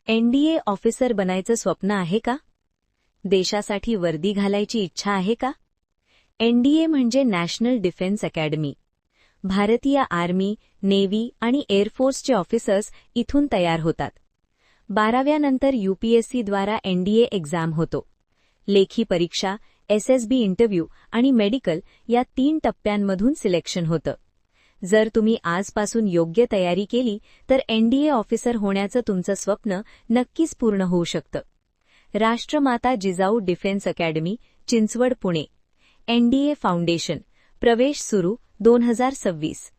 NDA officer बनायचं स्वप्न आहे का? देशासाठी वर्दी घालायची इच्छा आहे का? एनडीए म्हणजे नॅशनल डिफेन्स अकॅडमी. भारतीय आर्मी, नेव्ही आणि एअरफोर्सचे ऑफिसर्स इथून तयार होतात. 12व्यानंतर यूपीएससीद्वारा एनडीए एक्झाम होतो. लेखी परीक्षा, एसएसबी इंटरव्ह्यू आणि मेडिकल या 3 टप्प्यांमधून सिलेक्शन होतं. जर तुम्ही आजपासून योग्य तयारी केली तर एनडीए ऑफिसर होण्याचं तुमचं स्वप्न नक्कीच पूर्ण होऊ शकतं. राष्ट्रमाता Jijau defence academy, Chinchwad, Pune. NDA foundation. प्रवेश सुरू 2026.